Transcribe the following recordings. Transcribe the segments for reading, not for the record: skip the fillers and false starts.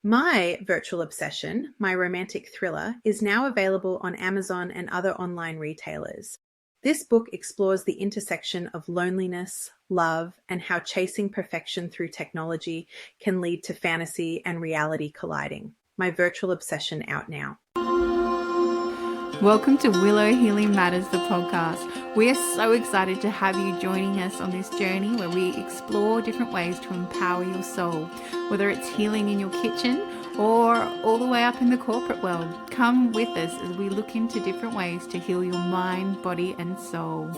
My virtual obsession, my romantic thriller, is now available on Amazon and other online retailers. This book explores the intersection of loneliness, love, and how chasing perfection through technology can lead to fantasy and reality colliding. My virtual obsession out now. Welcome to Willow Healing Matters, the podcast. We are so excited to have you joining us on this journey where we explore different ways to empower your soul, whether it's healing in your kitchen or all the way up in the corporate world. Come with us as we look into different ways to heal your mind, body, and soul.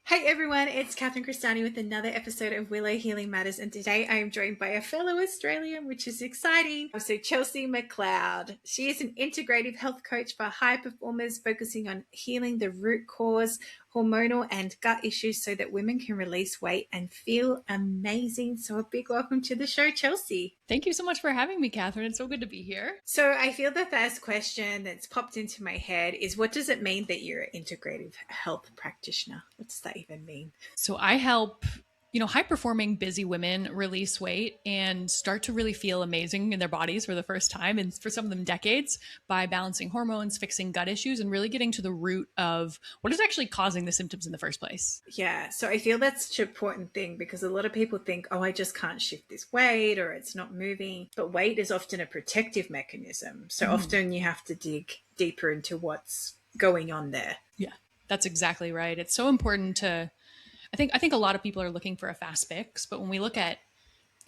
Hey everyone, it's Crestani with another episode of Willow Healing Matters, and today I am joined by a fellow Australian, which is exciting. So Chelsea McLeod. She is an integrative health coach for high performers, focusing on healing the root cause, hormonal and gut issues so that women can release weight and feel amazing. So a big welcome to the show, Chelsea. Thank you so much for having me, Catherine. It's so good to be here. So I feel the first question that's popped into my head is, what does it mean that you're an integrative health practitioner? What does that even mean? So I help, high-performing, busy women release weight and start to really feel amazing in their bodies for the first time, and for some of them decades, by balancing hormones, fixing gut issues, and really getting to the root of what is actually causing the symptoms in the first place. Yeah, so I feel that's such an important thing, because a lot of people think, oh, I just can't shift this weight, or it's not moving. But weight is often a protective mechanism. So often you have to dig deeper into what's going on there. Yeah, that's exactly right. It's so important to... I think a lot of people are looking for a fast fix, but when we look at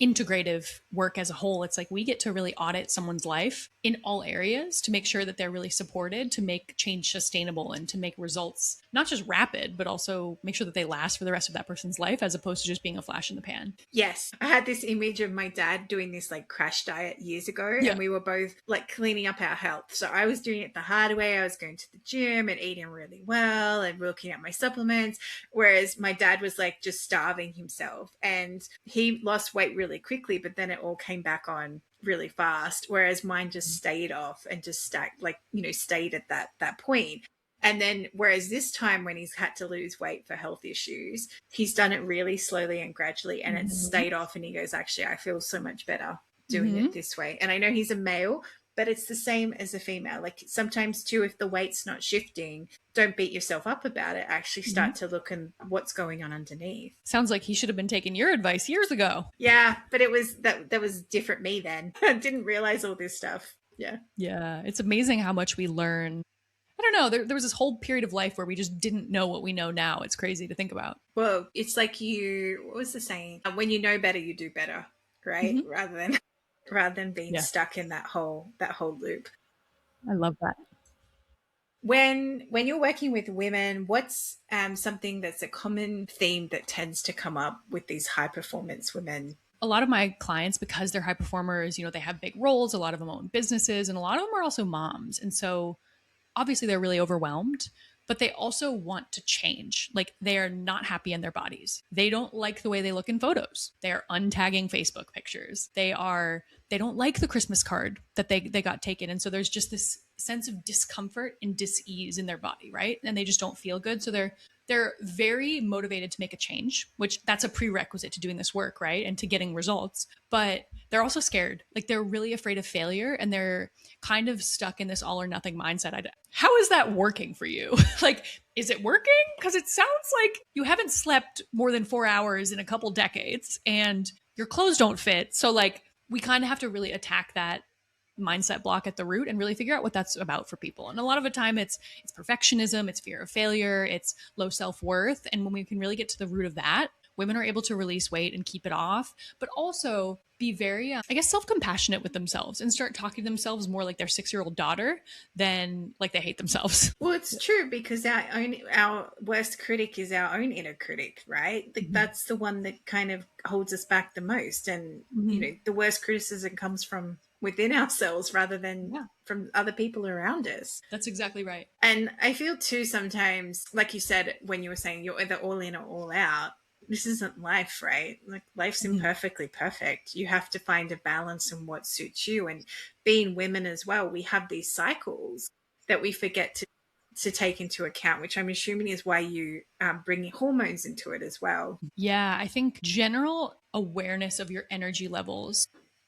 integrative work as a whole, it's like we get to really audit someone's life in all areas to make sure that they're really supported, to make change sustainable, and to make results not just rapid, but also make sure that they last for the rest of that person's life, as opposed to just being a flash in the pan. Yes. I had this image of my dad doing this crash diet years ago, and we were both cleaning up our health. So I was doing it the hard way. I was going to the gym and eating really well and looking at my supplements, whereas my dad was just starving himself, and he lost weight really quickly, but then it all came back on really fast, whereas mine just stayed off and just stayed at that point. And then whereas this time, when he's had to lose weight for health issues, he's done it really slowly and gradually, and it's stayed off, and he goes, actually, I feel so much better doing it this way. And I know he's a male, but it's the same as a female. Sometimes too, if the weight's not shifting, don't beat yourself up about it. Actually start to look at what's going on underneath. Sounds like he should have been taking your advice years ago. Yeah, but it was that was different me then. I didn't realize all this stuff. Yeah. Yeah. It's amazing how much we learn. I don't know. There was this whole period of life where we just didn't know what we know now. It's crazy to think about. Well, it's what was the saying? When you know better, you do better, right? Rather than being stuck in that whole loop. I love that. When you're working with women, what's something that's a common theme that tends to come up with these high performance women? A lot of my clients, because they're high performers, they have big roles. A lot of them own businesses, and a lot of them are also moms. And so obviously they're really overwhelmed, but they also want to change. They are not happy in their bodies. They don't like the way they look in photos. They are untagging Facebook pictures. They don't like the Christmas card that they got taken. And so there's just this sense of discomfort and dis-ease in their body, right? And they just don't feel good. So they're very motivated to make a change, which that's a prerequisite to doing this work, right? And to getting results. But they're also scared. They're really afraid of failure, and they're kind of stuck in this all or nothing mindset. How is that working for you? Is it working? Because it sounds like you haven't slept more than 4 hours in a couple decades and your clothes don't fit. So we kind of have to really attack that mindset block at the root and really figure out what that's about for people. And a lot of the time it's perfectionism, it's fear of failure, it's low self-worth. And when we can really get to the root of that, women are able to release weight and keep it off, but also be very, self-compassionate with themselves and start talking to themselves more like their 6-year-old daughter than they hate themselves. Well, it's true, because our worst critic is our own inner critic, right? That's the one that kind of holds us back the most. And, the worst criticism comes from within ourselves rather than from other people around us. That's exactly right. And I feel too sometimes, like you said, when you were saying you're either all in or all out, this isn't life, right? Life's imperfectly perfect. You have to find a balance in what suits you. And being women as well, we have these cycles that we forget to take into account, which I'm assuming is why you bring hormones into it as well. Yeah, I think general awareness of your energy levels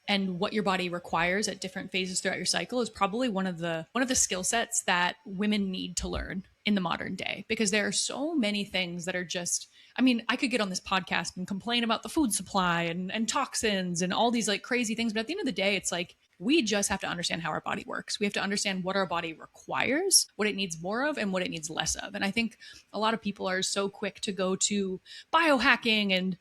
and what your body requires at different phases throughout your cycle is probably one of the skill sets that women need to learn in the modern day, because there are so many things that are just, I mean, I could get on this podcast and complain about the food supply and toxins and all these like crazy things, but at the end of the day, it's like we just have to understand how our body works. We have to understand what our body requires, what it needs more of, and what it needs less of. And I think a lot of people are so quick to go to biohacking and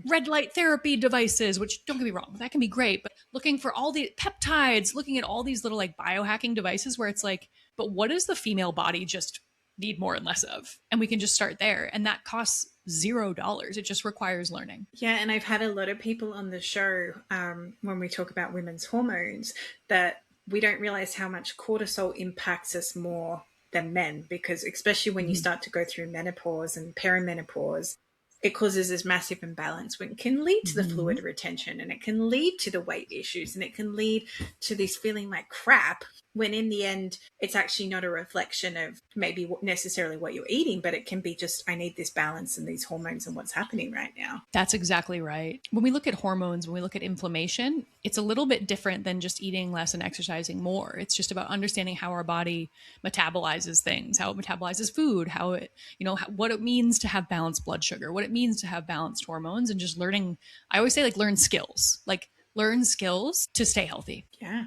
red light therapy devices, which, don't get me wrong, that can be great, but looking for all the peptides, looking at all these little like biohacking devices where it's like, but what does the female body just need more and less of? And we can just start there. And that costs $0. It just requires learning. Yeah. And I've had a lot of people on the show when we talk about women's hormones that we don't realize how much cortisol impacts us more than men, because especially when you start to go through menopause and perimenopause, it causes this massive imbalance when it can lead to the fluid retention, and it can lead to the weight issues, and it can lead to this feeling like crap, when in the end, it's actually not a reflection of maybe necessarily what you're eating, but it can be just, I need this balance and these hormones and what's happening right now. That's exactly right. When we look at hormones, when we look at inflammation, it's a little bit different than just eating less and exercising more. It's just about understanding how our body metabolizes things, how it metabolizes food, how it, what it means to have balanced blood sugar, what it means to have balanced hormones, and just learning. I always say learn skills to stay healthy. Yeah.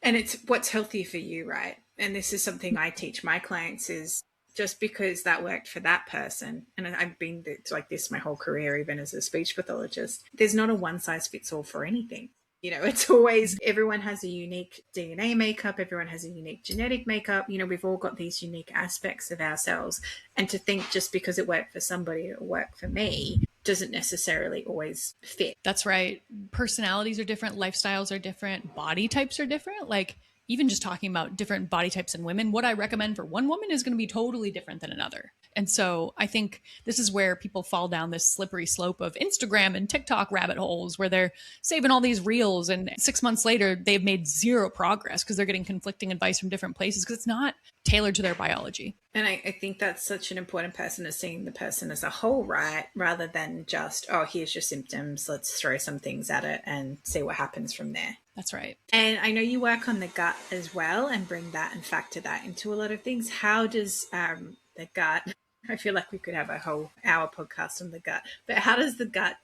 And it's what's healthy for you, right? And this is something I teach my clients, is just because that worked for that person, and I've been like this my whole career, even as a speech pathologist, there's not a one size fits all for anything. It's always, everyone has a unique DNA makeup, everyone has a unique genetic makeup, we've all got these unique aspects of ourselves. And to think just because it worked for somebody, it'll work for me, doesn't necessarily always fit. That's right. Personalities are different, lifestyles are different, body types are different. Like, even just talking about different body types in women, what I recommend for one woman is going to be totally different than another. And so I think this is where people fall down this slippery slope of Instagram and TikTok rabbit holes, where they're saving all these reels, and 6 months later, they've made zero progress because they're getting conflicting advice from different places because it's not tailored to their biology. And I think that's such an important person, is seeing the person as a whole, right? Rather than just, oh, here's your symptoms, let's throw some things at it and see what happens from there. That's right. And I know you work on the gut as well and bring that and factor that into a lot of things. How does the gut, I feel like we could have a whole hour podcast on the gut, but how does the gut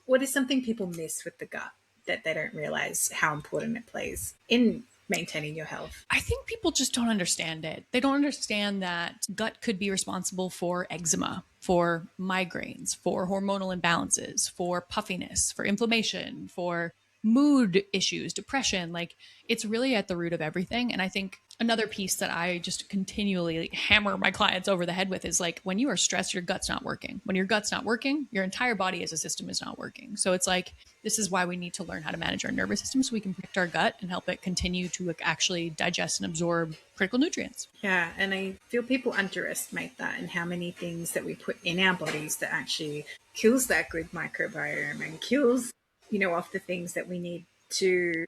what is something people miss with the gut that they don't realize how important it plays in maintaining your health? I think people just don't understand it. They don't understand that gut could be responsible for eczema, for migraines, for hormonal imbalances, for puffiness, for inflammation, for mood issues, depression. Like, it's really at the root of everything. And I think another piece that I just continually hammer my clients over the head with is like, when you are stressed, your gut's not working. When your gut's not working, your entire body as a system is not working. So it's like, this is why we need to learn how to manage our nervous system so we can protect our gut and help it continue to actually digest and absorb critical nutrients. Yeah. And I feel people underestimate that, and how many things that we put in our bodies that actually kills that good microbiome and kills off the things that we need to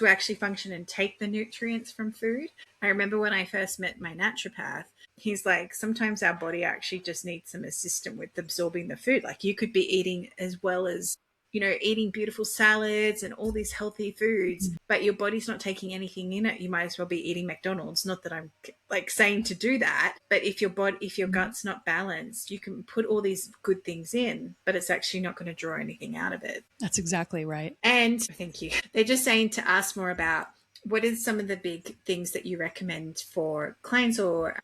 actually function and take the nutrients from food. I remember when I first met my naturopath, he's like, sometimes our body actually just needs some assistance with absorbing the food. Like, you could be eating as well as, eating beautiful salads and all these healthy foods, but your body's not taking anything in it. You might as well be eating McDonald's. Not that I'm like saying to do that, but if your gut's not balanced, you can put all these good things in, but it's actually not going to draw anything out of it. That's exactly right. And thank you. They're just saying to ask more about, what is some of the big things that you recommend for clients or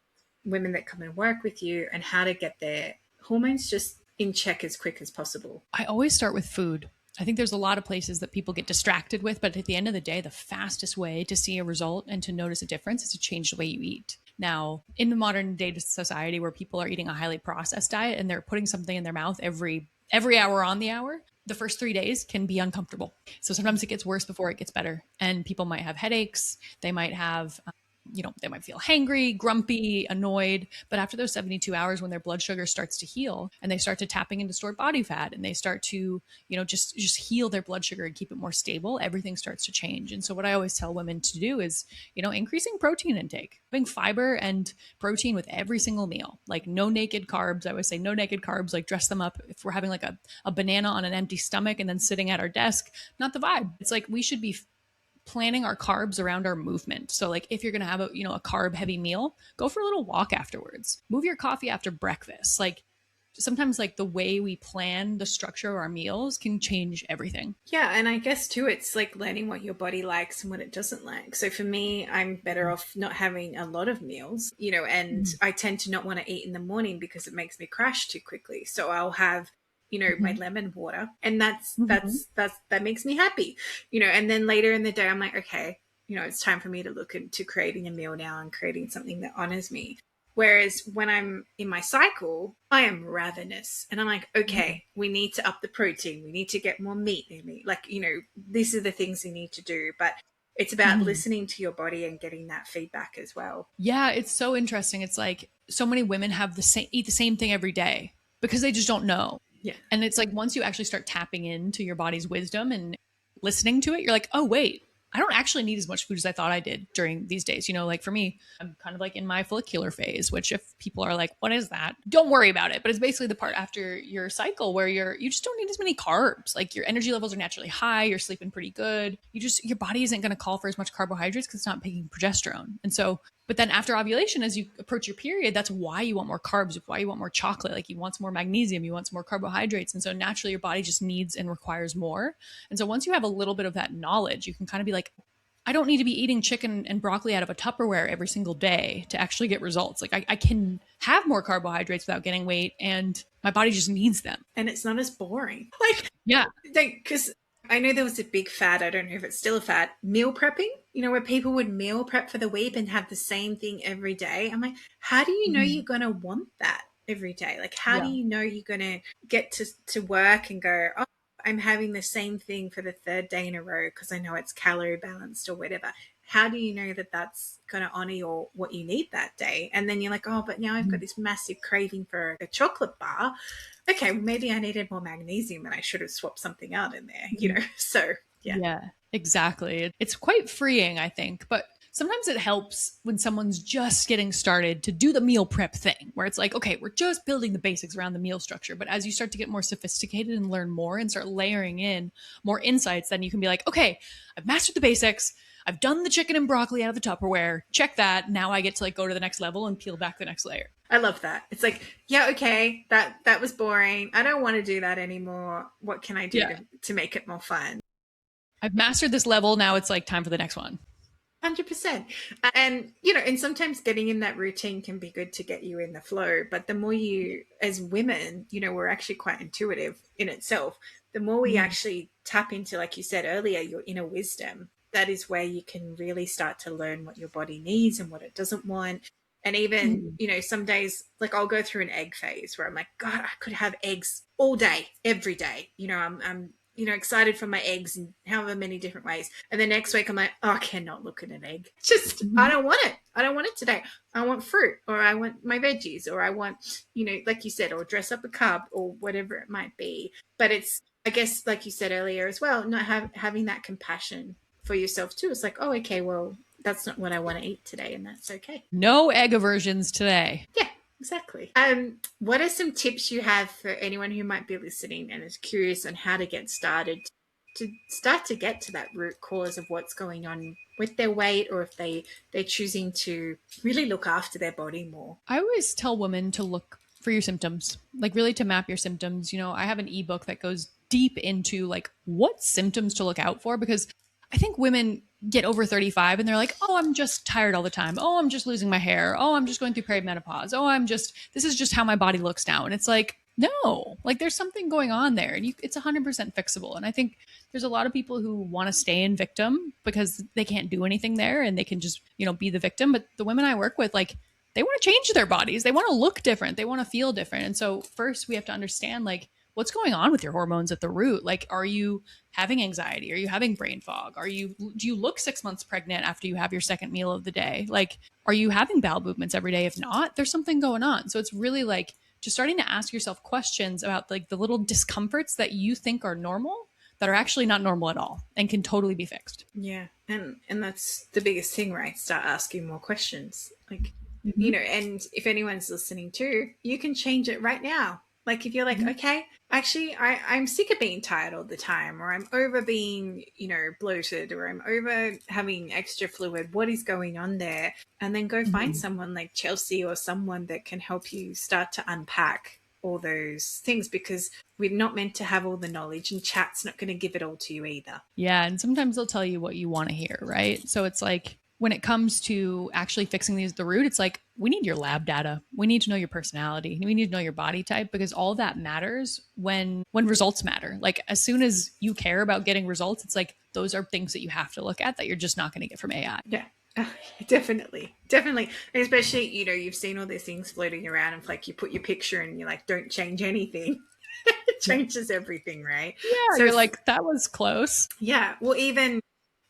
women that come and work with you, and how to get their hormones just in check as quick as possible? I always start with food. I think there's a lot of places that people get distracted with, but at the end of the day, the fastest way to see a result and to notice a difference is to change the way you eat. Now, in the modern day society where people are eating a highly processed diet and they're putting something in their mouth every hour on the hour, the first 3 days can be uncomfortable. So sometimes it gets worse before it gets better. And people might have headaches. They might have they might feel hangry, grumpy, annoyed. But after those 72 hours, when their blood sugar starts to heal and they start to tapping into stored body fat and they start to, just heal their blood sugar and keep it more stable, everything starts to change. And so what I always tell women to do is, increasing protein intake, having fiber and protein with every single meal, like no naked carbs. I always say no naked carbs, like dress them up. If we're having like a banana on an empty stomach and then sitting at our desk, not the vibe. It's like we should be planning our carbs around our movement. So like if you're going to have a carb heavy meal, go for a little walk afterwards. Move your coffee after breakfast. Like sometimes like the way we plan the structure of our meals can change everything. Yeah, and I guess too it's like learning what your body likes and what it doesn't like. So for me, I'm better off not having a lot of meals, and I tend to not want to eat in the morning because it makes me crash too quickly. So I'll have my lemon water, and that makes me happy, and then later in the day, I'm like, okay, it's time for me to look into creating a meal now and creating something that honors me. Whereas when I'm in my cycle, I am ravenous and I'm like, okay, we need to up the protein. We need to get more meat in me. Like, these are the things we need to do, but it's about listening to your body and getting that feedback as well. Yeah. It's so interesting. It's like so many women eat the same thing every day because they just don't know. Yeah. And it's like, once you actually start tapping into your body's wisdom and listening to it, you're like, oh, wait, I don't actually need as much food as I thought I did during these days. Like for me, I'm kind of like in my follicular phase, which if people are like, what is that? Don't worry about it. But it's basically the part after your cycle where you just don't need as many carbs. Like your energy levels are naturally high. You're sleeping pretty good. Your body isn't going to call for as much carbohydrates because it's not making progesterone. And so, but then after ovulation, as you approach your period, that's why you want more carbs, why you want more chocolate. Like you want some more magnesium, you want some more carbohydrates. And so naturally your body just needs and requires more. And so once you have a little bit of that knowledge, you can kind of be like, I don't need to be eating chicken and broccoli out of a Tupperware every single day to actually get results. Like I can have more carbohydrates without getting weight, and my body just needs them. And it's not as boring. Like, yeah, because I know there was a big fad, I don't know if it's still a fad, meal prepping, where people would meal prep for the week and have the same thing every day. I'm like, how do you know you're going to want that every day? Like, how do you know you're going to get to work and go, oh, I'm having the same thing for the third day in a row because I know it's calorie balanced or whatever. How do you know that that's going to honor what you need that day? And then you're like, oh, but now I've got this massive craving for a chocolate bar. Okay, maybe I needed more magnesium and I should have swapped something out in there, So, yeah. Yeah, exactly. It's quite freeing, I think. But sometimes it helps when someone's just getting started to do the meal prep thing where it's like, okay, we're just building the basics around the meal structure. But as you start to get more sophisticated and learn more and start layering in more insights, then you can be like, okay, I've mastered the basics. I've done the chicken and broccoli out of the Tupperware. Check that. Now I get to like go to the next level and peel back the next layer. I love that. It's like, yeah, okay, that was boring. I don't want to do that anymore. What can I do to make it more fun? I've mastered this level. Now it's like time for the next one. 100%. And, and sometimes getting in that routine can be good to get you in the flow. But the more you, as women, we're actually quite intuitive in itself. The more we actually tap into, like you said earlier, your inner wisdom, that is where you can really start to learn what your body needs and what it doesn't want. And even, some days, like I'll go through an egg phase where I'm like, God, I could have eggs all day, every day. I'm excited for my eggs in however many different ways. And the next week I'm like, oh, I cannot look at an egg. Just, I don't want it. I don't want it today. I want fruit, or I want my veggies, or I want, like you said, or dress up a carb or whatever it might be. But it's, I guess, like you said earlier as well, not having that compassion for yourself too. It's like, oh, okay, well, that's not what I want to eat today, and that's okay. No egg aversions today. Yeah, exactly. What are some tips you have for anyone who might be listening and is curious on how to get started to start to get to that root cause of what's going on with their weight, or if they're choosing to really look after their body more? I always tell women to look for your symptoms, like really to map your symptoms. I have an ebook that goes deep into like what symptoms to look out for, because I think women get over 35 and they're like, oh, I'm just tired all the time. Oh, I'm just losing my hair. Oh, I'm just going through perimenopause. Oh, this is just how my body looks now. And it's like, no, like there's something going on there, and it's 100% fixable. And I think there's a lot of people who want to stay in victim because they can't do anything there and they can just, be the victim. But the women I work with, like, they want to change their bodies. They want to look different. They want to feel different. And so first we have to understand, like, what's going on with your hormones at the root? Like, are you having anxiety? Are you having brain fog? Do you look 6 months pregnant after you have your second meal of the day? Like, are you having bowel movements every day? If not, there's something going on. So it's really like just starting to ask yourself questions about like the little discomforts that you think are normal that are actually not normal at all and can totally be fixed. Yeah. And that's the biggest thing, right? Start asking more questions. Like, you know, and if anyone's listening too, you can change it right now. Like if you're like, okay, actually I'm sick of being tired all the time, or I'm over being, you know, bloated, or I'm over having extra fluid. What is going on there? And then go find someone like Chelsea or someone that can help you start to unpack all those things, because we're not meant to have all the knowledge, and chat's not going to give it all to you either. Yeah. And sometimes they'll tell you what you want to hear, right? So it's like, when it comes to actually fixing these at the root, it's like, we need your lab data. We need to know your personality. We need to know your body type, because all that matters when results matter. Like as soon as you care about getting results, it's like, those are things that you have to look at that you're just not going to get from AI. Yeah. Definitely. And especially, you know, you've seen all these things floating around, and like you put your picture and you're like, don't change anything. It changes everything, right? Yeah. So you're like, that was close. Yeah. Well, even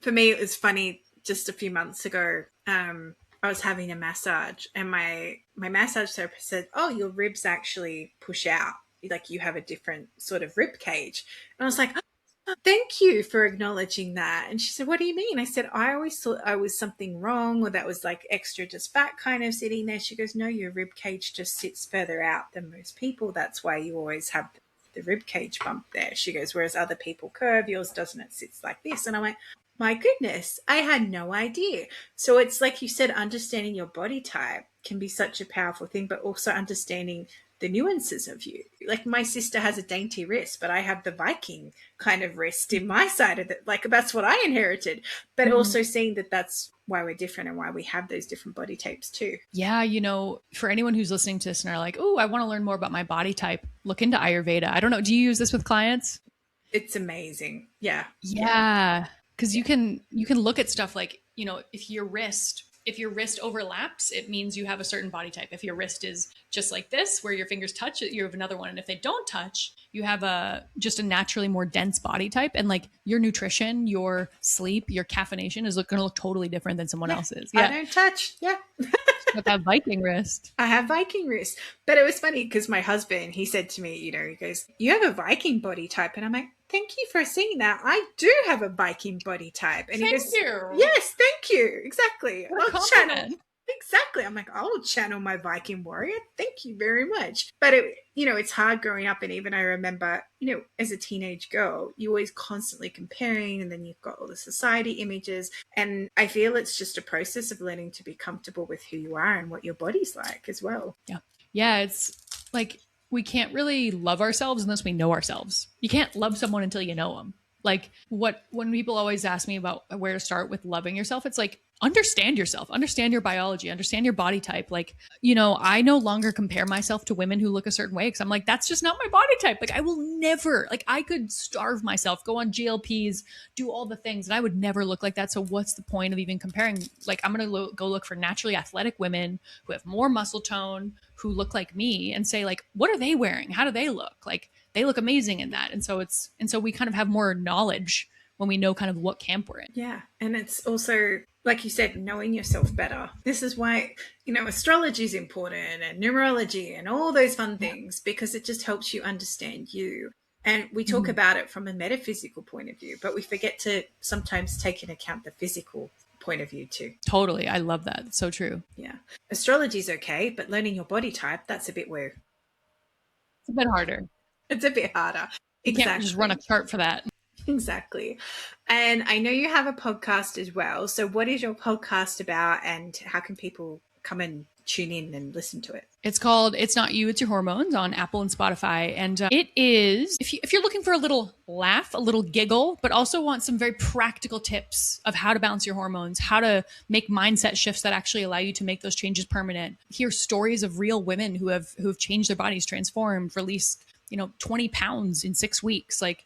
for me, it was funny. Just a few months ago, I was having a massage, and my massage therapist said, oh, your ribs actually push out. Like you have a different sort of rib cage. And I was like, oh, thank you for acknowledging that. And she said, what do you mean? I said, I always thought I was something wrong, or that was like extra just fat kind of sitting there. She goes, no, your rib cage just sits further out than most people. That's why you always have the rib cage bump there. She goes, whereas other people curve, yours doesn't. It sits like this. And I went, my goodness, I had no idea. So it's like you said, understanding your body type can be such a powerful thing, but also understanding the nuances of you. Like my sister has a dainty wrist, but I have the Viking kind of wrist in my side of it. Like that's what I inherited, but also seeing that that's why we're different and why we have those different body types too. Yeah. You know, for anyone who's listening to this and are like, oh, I want to learn more about my body type, look into Ayurveda. I don't know. Do you use this with clients? It's amazing. Yeah. Because you can look at stuff like, you know, if your wrist overlaps, it means you have a certain body type. If your wrist is just like this, where your fingers touch, you have another one. And if they don't touch, you have just a naturally more dense body type. And like your nutrition, your sleep, your caffeination is going to look totally different than someone else's. Yeah. I don't touch. Yeah. With that Viking wrist. I have Viking wrist. But it was funny because my husband, he said to me, you know, he goes, you have a Viking body type. And I'm like, thank you for saying that. I do have a Viking body type. And he goes, yes, thank you. Exactly. I'll channel. Exactly. I'm like, I'll channel my Viking warrior. Thank you very much. But it's hard growing up. And even I remember, as a teenage girl, you always constantly comparing, and then you've got all the society images. And I feel it's just a process of learning to be comfortable with who you are and what your body's like as well. Yeah. Yeah. It's like, we can't really love ourselves unless we know ourselves. You can't love someone until you know them. Like when people always ask me about where to start with loving yourself, it's like, understand yourself, understand your biology, understand your body type. Like, I no longer compare myself to women who look a certain way, because I'm like, that's just not my body type. Like I will never, like I could starve myself, go on GLPs, do all the things, and I would never look like that. So what's the point of even comparing? Like I'm going to go look for naturally athletic women who have more muscle tone, who look like me, and say like, what are they wearing? How do they look? Like they look amazing in that. And so we kind of have more knowledge when we know kind of what camp we're in. Yeah. And it's also, like you said, knowing yourself better. This is why, astrology is important, and numerology and all those fun things, because it just helps you understand you. And we talk about it from a metaphysical point of view, but we forget to sometimes take into account the physical point of view too. Totally. I love that. It's so true. Yeah. Astrology is okay, but learning your body type, that's a bit weird. It's a bit harder. It's a bit harder. You can't just run a chart for that. Exactly. And I know you have a podcast as well. So what is your podcast about, and how can people come and tune in and listen to it? It's called It's Not You, It's Your Hormones on Apple and Spotify. And it is, if you're looking for a little laugh, a little giggle, but also want some very practical tips of how to balance your hormones, how to make mindset shifts that actually allow you to make those changes permanent. Hear stories of real women who have changed their bodies, transformed, released 20 pounds in 6 weeks. Like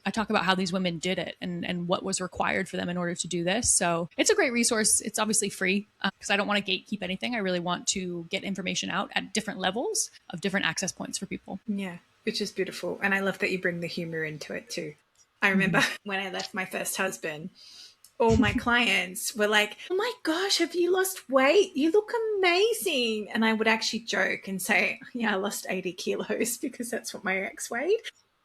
I talk about how these women did it and what was required for them in order to do this. So it's a great resource. It's obviously free because I don't want to gatekeep anything. I really want to get information out at different levels of different access points for people. Yeah. which is beautiful. And I love that you bring the humor into it too. I remember when I left my first husband, all my clients were like, oh my gosh, have you lost weight? You look amazing. And I would actually joke and say, yeah, I lost 80 kilos because that's what my ex weighed.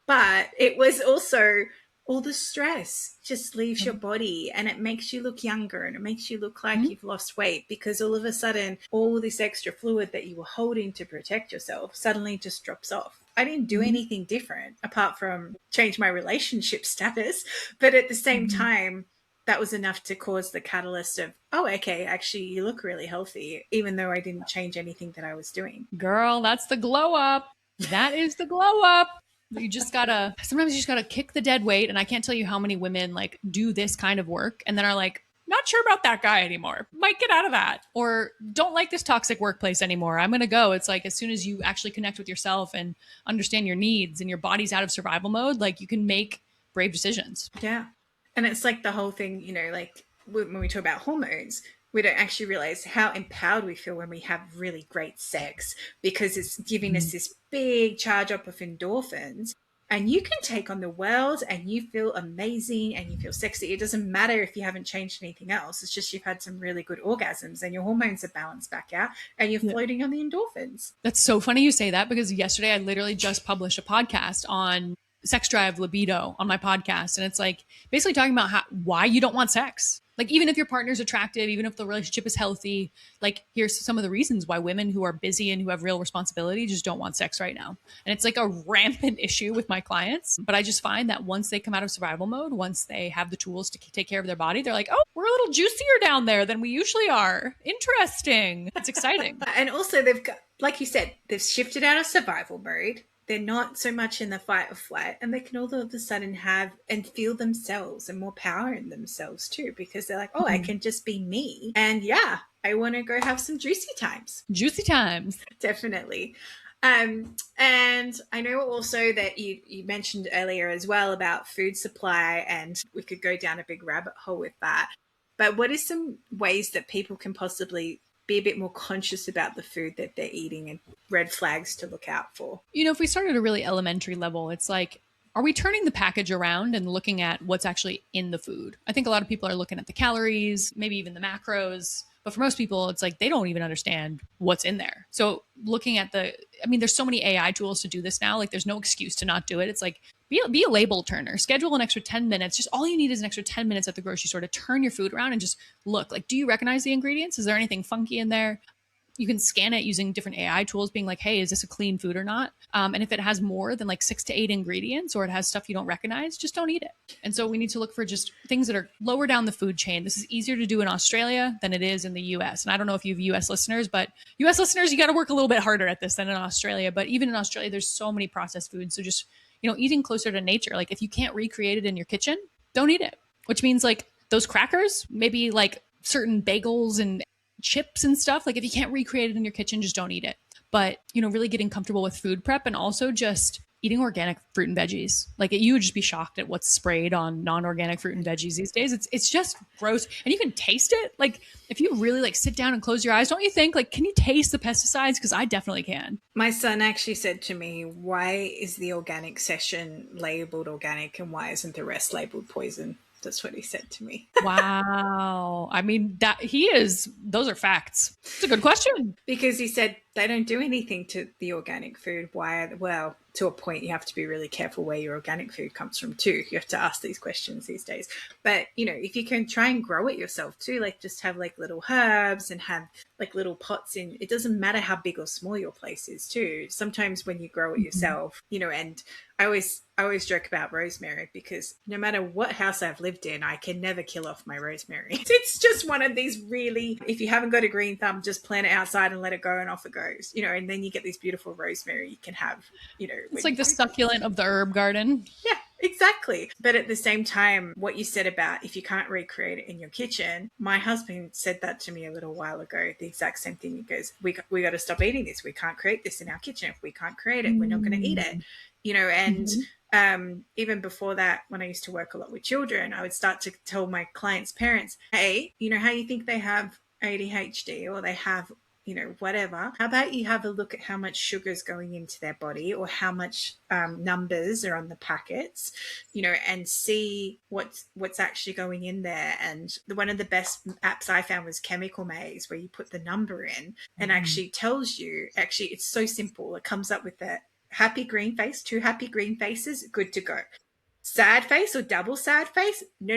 But it was also all the stress just leaves your body, and it makes you look younger, and it makes you look like you've lost weight, because all of a sudden all this extra fluid that you were holding to protect yourself suddenly just drops off. I didn't do anything different apart from change my relationship status. But at the same time, that was enough to cause the catalyst of, oh, okay, actually you look really healthy, even though I didn't change anything that I was doing. Girl, that's the glow up. That is the glow up. Sometimes you just gotta kick the dead weight. And I can't tell you how many women like do this kind of work and then are like, not sure about that guy anymore. Might get out of that. Or don't like this toxic workplace anymore. I'm going to go. It's like, as soon as you actually connect with yourself and understand your needs and your body's out of survival mode, like you can make brave decisions. Yeah. And it's like the whole thing, you know, like when we talk about hormones, we don't actually realize how empowered we feel when we have really great sex, because it's giving us this big charge up of endorphins. And you can take on the world and you feel amazing and you feel sexy. It doesn't matter if you haven't changed anything else. It's just you've had some really good orgasms and your hormones are balanced back out and you're floating on the endorphins. That's so funny you say that, because yesterday I literally just published a podcast on sex drive, libido on my podcast. And it's like basically talking about why you don't want sex. Like, even if your partner's attractive, even if the relationship is healthy, like here's some of the reasons why women who are busy and who have real responsibility just don't want sex right now. And it's like a rampant issue with my clients. But I just find that once they come out of survival mode, once they have the tools to take care of their body, they're like, oh, we're a little juicier down there than we usually are. Interesting. It's exciting. And also they've got, like you said, they've shifted out of survival mode. They're not so much in the fight or flight, and they can all of a sudden have and feel themselves and more power in themselves too, because they're like, oh, I can just be me. And yeah, I want to go have some juicy times. Juicy times. Definitely. And I know also that you mentioned earlier as well about food supply, and we could go down a big rabbit hole with that. But what are some ways that people can possibly be a bit more conscious about the food that they're eating and red flags to look out for? You know, if we start at a really elementary level, it's like, are we turning the package around and looking at what's actually in the food? I think a lot of people are looking at the calories, maybe even the macros. But for most people, it's like they don't even understand what's in there. So looking at there's so many AI tools to do this now. Like, there's no excuse to not do it. It's like, be a label turner. Schedule an extra 10 minutes. Just all you need is an extra 10 minutes at the grocery store to turn your food around and just look. Like, do you recognize the ingredients? Is there anything funky in there? You can scan it using different AI tools, being like, hey, is this a clean food or not? And if it has more than like 6 to 8 ingredients, or it has stuff you don't recognize, just don't eat it. And so we need to look for just things that are lower down the food chain. This is easier to do in Australia than it is in the US. And I don't know if you have US listeners, but US listeners, you got to work a little bit harder at this than in Australia. But even in Australia, there's so many processed foods. So just, eating closer to nature. Like, if you can't recreate it in your kitchen, don't eat it. Which means like those crackers, maybe like certain bagels and chips and stuff. Like, if you can't recreate it in your kitchen, just don't eat it. But, really getting comfortable with food prep, and also just eating organic fruit and veggies. Like, you would just be shocked at what's sprayed on non-organic fruit and veggies these days. It's just gross. And you can taste it. Like, if you really like sit down and close your eyes, don't you think, like, can you taste the pesticides? Because I definitely can. My son actually said to me, why is the organic section labeled organic and why isn't the rest labeled poison? That's what he said to me. Wow. I mean, those are facts. It's a good question. Because he said they don't do anything to the organic food. Well, to a point, you have to be really careful where your organic food comes from too. You have to ask these questions these days. But, if you can try and grow it yourself too, like just have like little herbs and have like little pots in, it doesn't matter how big or small your place is too. Sometimes when you grow it yourself, and I always joke about rosemary, because no matter what house I've lived in, I can never kill off my rosemary. It's just one of these really, if you haven't got a green thumb, just plant it outside and let it go and off it goes, and then you get this beautiful rosemary you can have, It's like the succulent of the herb garden. Yeah, exactly. But at the same time, what you said about if you can't recreate it in your kitchen, my husband said that to me a little while ago, the exact same thing. He goes, we got to stop eating this. We can't create this in our kitchen. If we can't create it, we're not going to eat it. And even before that, when I used to work a lot with children, I would start to tell my clients' parents, hey, how you think they have ADHD or they have whatever. How about you have a look at how much sugar is going into their body, or how much numbers are on the packets, and see what's actually going in there. And one of the best apps I found was Chemical Maze, where you put the number in and actually tells you, actually, it's so simple. It comes up with a happy green face, 2 happy green faces, good to go. Sad face or double sad face, no.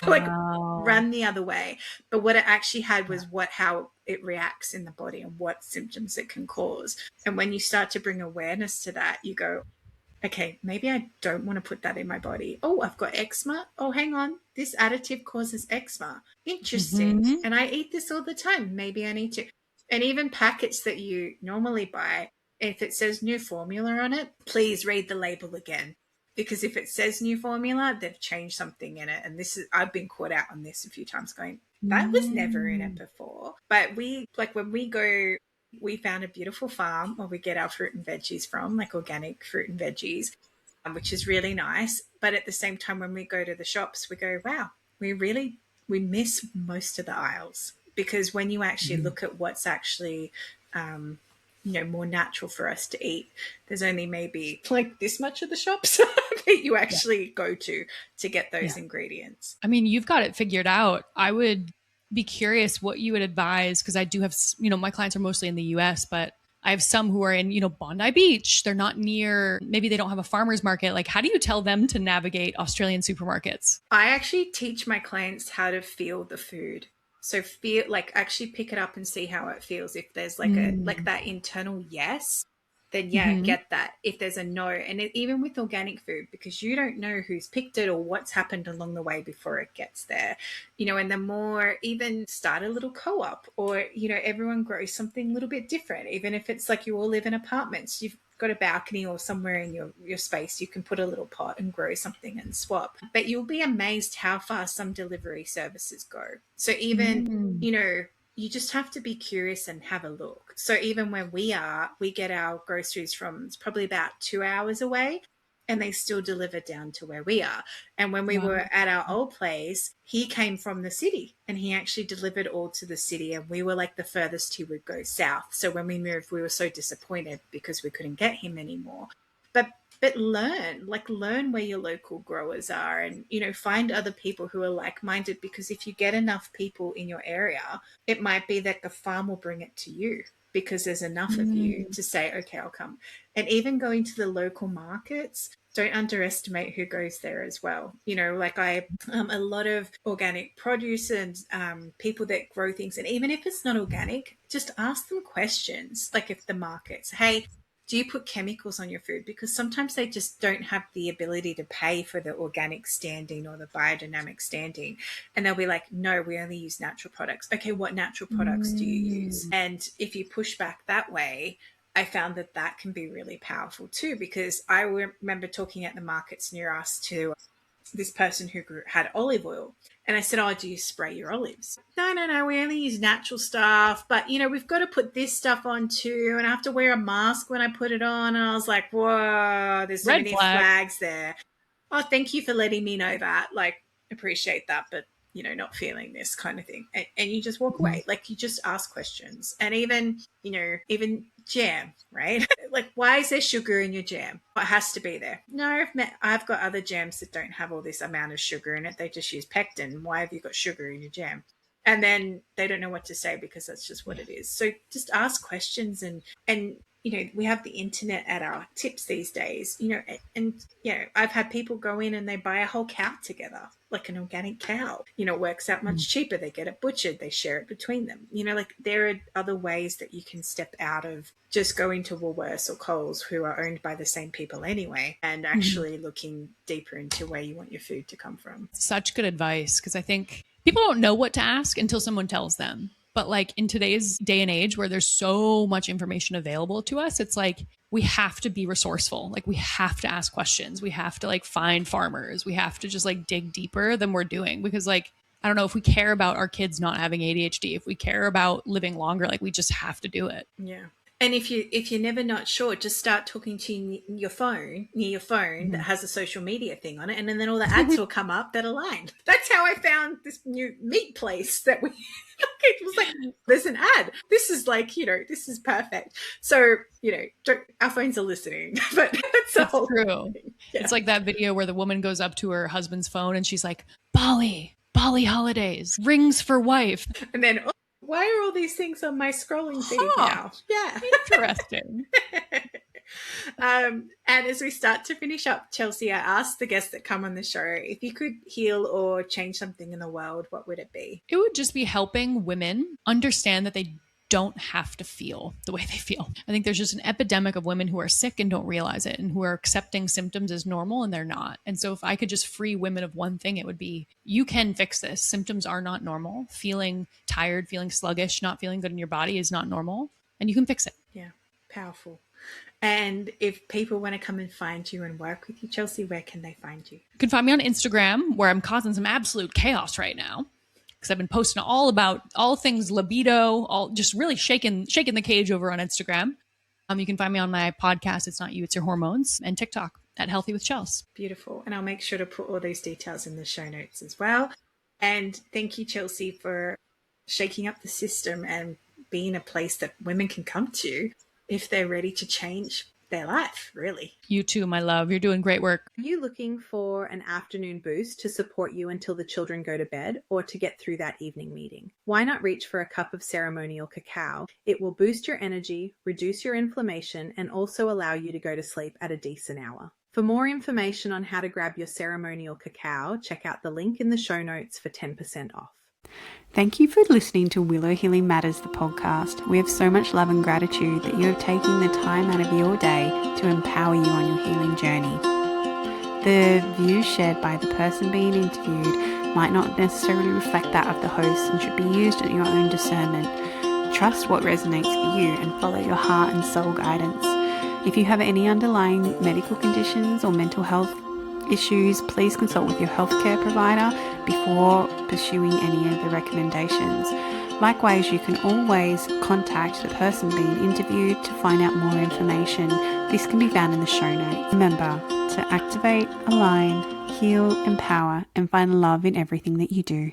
Like, run the other way. But what it actually had was how it reacts in the body and what symptoms it can cause. And when you start to bring awareness to that, you go, okay, maybe I don't want to put that in my body. Oh, I've got eczema. Oh, hang on, this additive causes eczema. Interesting. And I eat this all the time. Maybe I need to. And even packets that you normally buy, if it says new formula on it, please read the label again. Because if it says new formula, they've changed something in it. And I've been caught out on this a few times going, that was never in it before. But when we go, we found a beautiful farm where we get our fruit and veggies from, like organic fruit and veggies, which is really nice. But at the same time, when we go to the shops, we go, wow, we miss most of the aisles. Because when you actually look at what's actually more natural for us to eat, there's only maybe like this much of the shops that you actually go to get those ingredients. I mean, you've got it figured out. I would be curious what you would advise, because I do have, my clients are mostly in the US, but I have some who are in, Bondi Beach. They're not near, maybe they don't have a farmer's market. Like, how do you tell them to navigate Australian supermarkets? I actually teach my clients how to feel the food. So actually pick it up and see how it feels. If there's like that internal yes, then get that. If there's a no, and even with organic food, because you don't know who's picked it or what's happened along the way before it gets there, and the more, even start a little co-op, or, everyone grows something a little bit different. Even if it's like you all live in apartments, you've got a balcony or somewhere in your space, you can put a little pot and grow something and swap. But you'll be amazed how far some delivery services go. So even, you just have to be curious and have a look. So even where we get our groceries from, it's probably about 2 hours away, and they still deliver down to where we are. And when we were at our old place, he came from the city, and he actually delivered all to the city, and we were like the furthest he would go south. So when we moved, we were so disappointed because we couldn't get him anymore. But learn where your local growers are, and, find other people who are like-minded, because if you get enough people in your area, it might be that the farm will bring it to you, because there's enough of you to say, okay, I'll come. And even going to the local markets, don't underestimate who goes there as well. A lot of organic produce and people that grow things. And even if it's not organic, just ask them questions. Like, if the markets, hey, do you put chemicals on your food? Because sometimes they just don't have the ability to pay for the organic standing or the biodynamic standing. And they'll be like, no, we only use natural products. Okay, what natural products do you use? And if you push back that way, I found that can be really powerful too, because I remember talking at the markets near us to this person who had olive oil. And I said, oh, do you spray your olives? No, we only use natural stuff. But, we've got to put this stuff on too. And I have to wear a mask when I put it on. And I was like, whoa, there's so many flags there. Oh, thank you for letting me know that. Like, appreciate that. But, not feeling this kind of thing. And you just walk away. Like, you just ask questions. And even jam, right? Like, why is there sugar in your jam? It has to be there. No, I've got other jams that don't have all this amount of sugar in it. They just use pectin. Why have you got sugar in your jam? And then they don't know what to say, because that's just what it is. So just ask questions, and we have the internet at our tips these days, and I've had people go in and they buy a whole cow together, like an organic cow, it works out much cheaper. They get it butchered, they share it between them, there are other ways that you can step out of just going to Woolworths or Coles, who are owned by the same people anyway, and actually looking deeper into where you want your food to come from. Such good advice, because I think people don't know what to ask until someone tells them. But like, in today's day and age where there's so much information available to us, it's like, we have to be resourceful. Like, we have to ask questions. We have to find farmers. We have to just dig deeper than we're doing, because I don't know, if we care about our kids not having ADHD, if we care about living longer, we just have to do it. Yeah. And if you're never not sure, just start talking to your phone, near your phone that has a social media thing on it, and then all the ads will come up that align. That's how I found this new meat place that we It was like, there's an ad. This is like, this is perfect. So, our phones are listening, but that's the whole true. Yeah. It's like that video where the woman goes up to her husband's phone and she's like, Bali holidays, rings for wife. And then, why are all these things on my scrolling feed now? Yeah. Interesting. And as we start to finish up, Chelsea, I asked the guests that come on the show, if you could heal or change something in the world, what would it be? It would just be helping women understand that they don't have to feel the way they feel. I think there's just an epidemic of women who are sick and don't realize it and who are accepting symptoms as normal and they're not. And so if I could just free women of one thing, it would be, you can fix this. Symptoms are not normal. Feeling tired, feeling sluggish, not feeling good in your body is not normal, and you can fix it. Yeah, powerful. And if people want to come and find you and work with you, Chelsea, where can they find you? You can find me on Instagram, where I'm causing some absolute chaos right now, because I've been posting all things libido, all just really shaking the cage over on Instagram. You can find me on my podcast, It's Not You, It's Your Hormones, and TikTok at Healthy with Chels. Beautiful. And I'll make sure to put all those details in the show notes as well. And thank you, Chelsea, for shaking up the system and being a place that women can come to if they're ready to change their life, really. You too, my love. You're doing great work. Are you looking for an afternoon boost to support you until the children go to bed or to get through that evening meeting? Why not reach for a cup of ceremonial cacao? It will boost your energy, reduce your inflammation, and also allow you to go to sleep at a decent hour. For more information on how to grab your ceremonial cacao, check out the link in the show notes for 10% off. Thank you for listening to Willow Healing Matters, the podcast. We have so much love and gratitude that you have taken the time out of your day to empower you on your healing journey. The views shared by the person being interviewed might not necessarily reflect that of the host and should be used at your own discernment. Trust what resonates for you and follow your heart and soul guidance. If you have any underlying medical conditions or mental health issues, please consult with your healthcare provider before pursuing any of the recommendations. Likewise, you can always contact the person being interviewed to find out more information. This can be found in the show notes. Remember to activate, align, heal, empower, and find love in everything that you do.